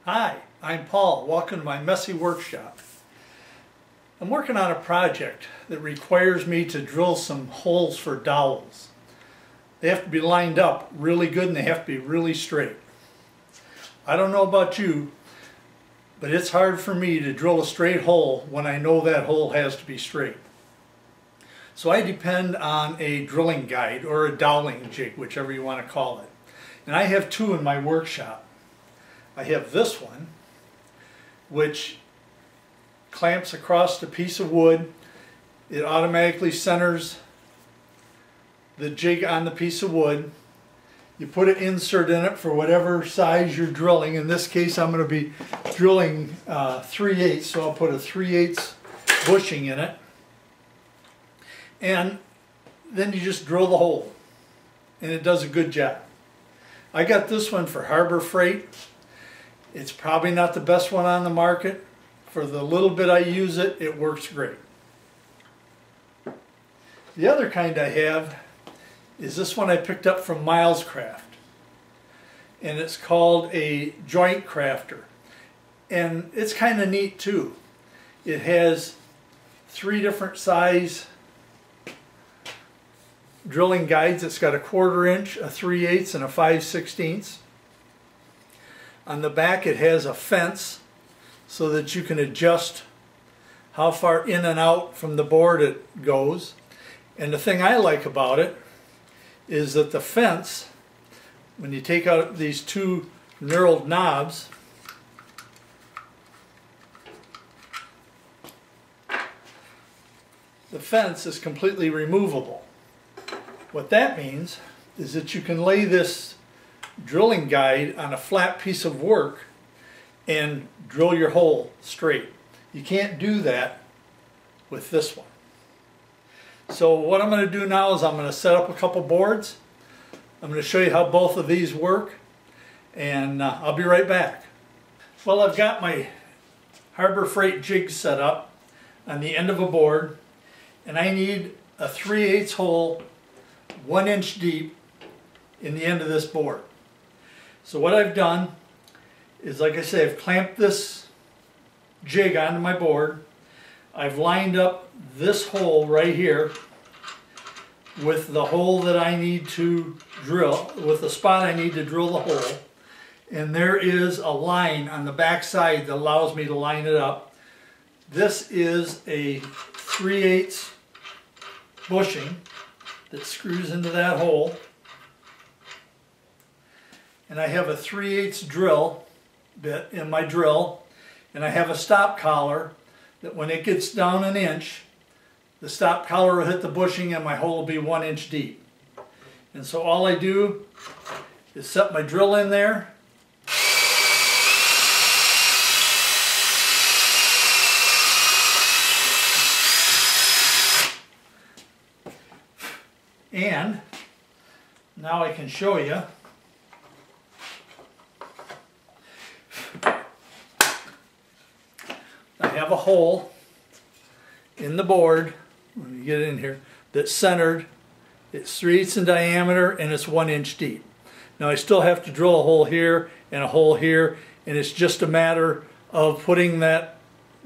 Hi, I'm Paul. Welcome to my messy workshop. I'm working on a project that requires me to drill some holes for dowels. They have to be lined up really good and they have to be really straight. I don't know about you, but it's hard for me to drill a straight hole when I know that hole has to be straight. So I depend on a drilling guide or a doweling jig, whichever you want to call it. And I have two in my workshop. I have this one, which clamps across a piece of wood. It automatically centers the jig on the piece of wood. You put an insert in it for whatever size you're drilling. In this case, I'm going to be drilling 3/8, so I'll put a 3/8 bushing in it. And then you just drill the hole, and it does a good job. I got this one for Harbor Freight. It's probably not the best one on the market. For the little bit I use it, it works great. The other kind I have is this one I picked up from Miles Craft. And it's called a joint crafter. And it's kind of neat too. It has 3 different size drilling guides. It's got a 1/4 inch, a 3/8, and a 5/16. On the back it has a fence so that you can adjust how far in and out from the board it goes. And the thing I like about it is that the fence, when you take out these 2 knurled knobs, the fence is completely removable. What that means is that you can lay this drilling guide on a flat piece of work and drill your hole straight. You can't do that with this one. So what I'm going to do now is I'm going to set up a couple boards. I'm going to show you how both of these work, and I'll be right back. Well, I've got my Harbor Freight jig set up on the end of a board, and I need a 3/8 hole 1 inch deep in the end of this board. So what I've done is, like I say, I've clamped this jig onto my board. I've lined up this hole right here with the hole that I need to drill, with the spot I need to drill the hole. And there is a line on the back side that allows me to line it up. This is a 3/8 bushing that screws into that hole. And I have a 3/8 drill bit in my drill, and I have a stop collar that when it gets down 1 inch, the stop collar will hit the bushing and my hole will be 1 inch deep. And so all I do is set my drill in there, and now I can show you. I have a hole in the board, let me get it in here, that's centered. It's 3/8 in diameter and it's 1 inch deep. Now I still have to drill a hole here and a hole here, and it's just a matter of putting that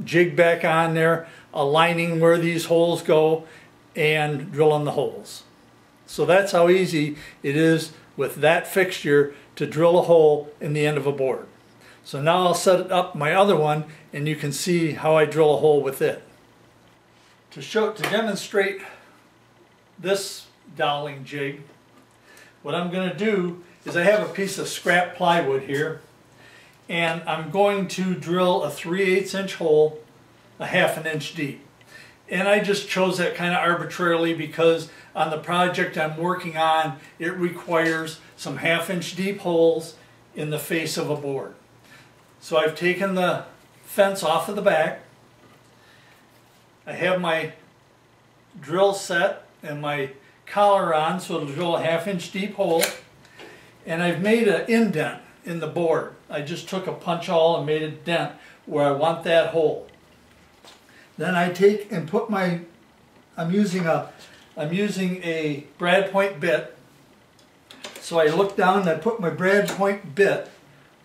jig back on there, aligning where these holes go, and drilling the holes. So that's how easy it is with that fixture to drill a hole in the end of a board. So now I'll set up my other one and you can see how I drill a hole with it. To demonstrate this doweling jig, what I'm going to do is I have a piece of scrap plywood here, and I'm going to drill a 3/8 inch hole a 1/2 inch deep. And I just chose that kind of arbitrarily because on the project I'm working on, it requires some 1/2 inch deep holes in the face of a board. So I've taken the fence off of the back. I have my drill set and my collar on so it'll drill a 1/2 inch deep hole. And I've made an indent in the board. I just took a punch hole and made a dent where I want that hole. Then I take and put my, I'm using a brad point bit. So I look down and I put my brad point bit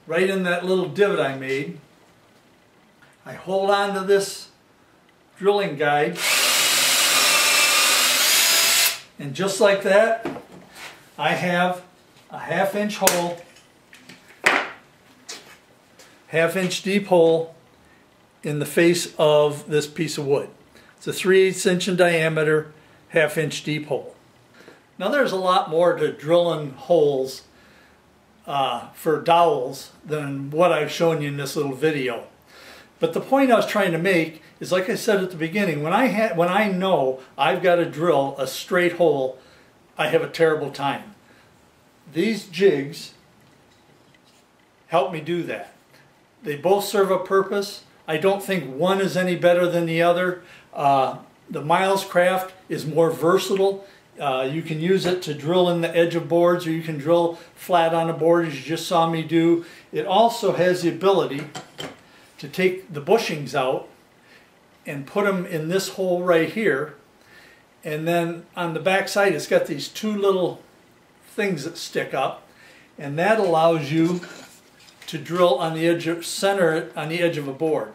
right in that little divot I made. I hold on to this drilling guide, and just like that, I have a 1/2 inch hole, 1/2 inch deep hole in the face of this piece of wood. It's a 3/8 inch in diameter, 1/2 inch deep hole. Now there's a lot more to drilling holes for dowels than what I've shown you in this little video. But the point I was trying to make is, like I said at the beginning, when I know I've got to drill a straight hole, I have a terrible time. These jigs help me do that. They both serve a purpose. I don't think one is any better than the other. The Miles Craft is more versatile. You can use it to drill in the edge of boards, or you can drill flat on a board, as you just saw me do. It also has the ability to take the bushings out and put them in this hole right here, and then on the back side it's got these two little things that stick up, and that allows you to drill on the edge of, center it on the edge of a board.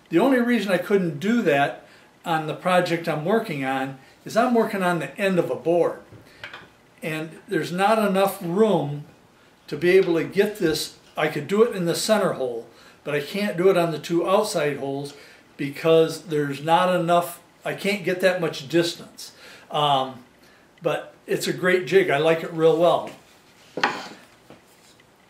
The only reason I couldn't do that on the project I'm working on is I'm working on the end of a board, and there's not enough room to be able to get this. I could do it in the center hole, but I can't do it on the two outside holes because there's not enough, I can't get that much distance. But it's a great jig. I like it real well.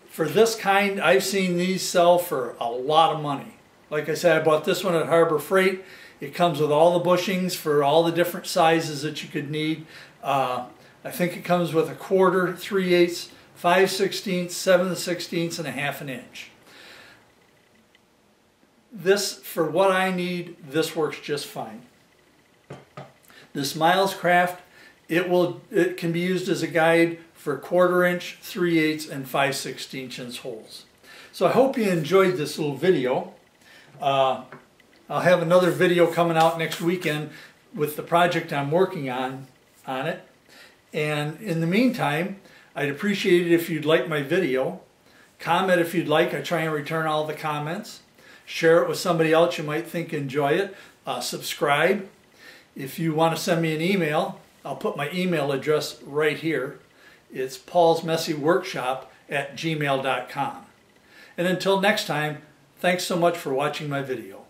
For this kind, I've seen these sell for a lot of money. Like I said, I bought this one at Harbor Freight. It comes with all the bushings for all the different sizes that you could need. I think it comes with 1/4, 3/8, 5/16, 7/16, and 1/2 inch. This, for what I need, this works just fine. This Miles Craft, it can be used as a guide for 1/4 inch, 3/8, and 5/16 inch holes. So I hope you enjoyed this little video. I'll have another video coming out next weekend with the project I'm working on it. And in the meantime, I'd appreciate it if you'd like my video. Comment if you'd like. I try and return all the comments. Share it with somebody else you might think enjoy it. Subscribe. If you want to send me an email, I'll put my email address right here. It's paulsmessyworkshop@gmail.com. And until next time, thanks so much for watching my video.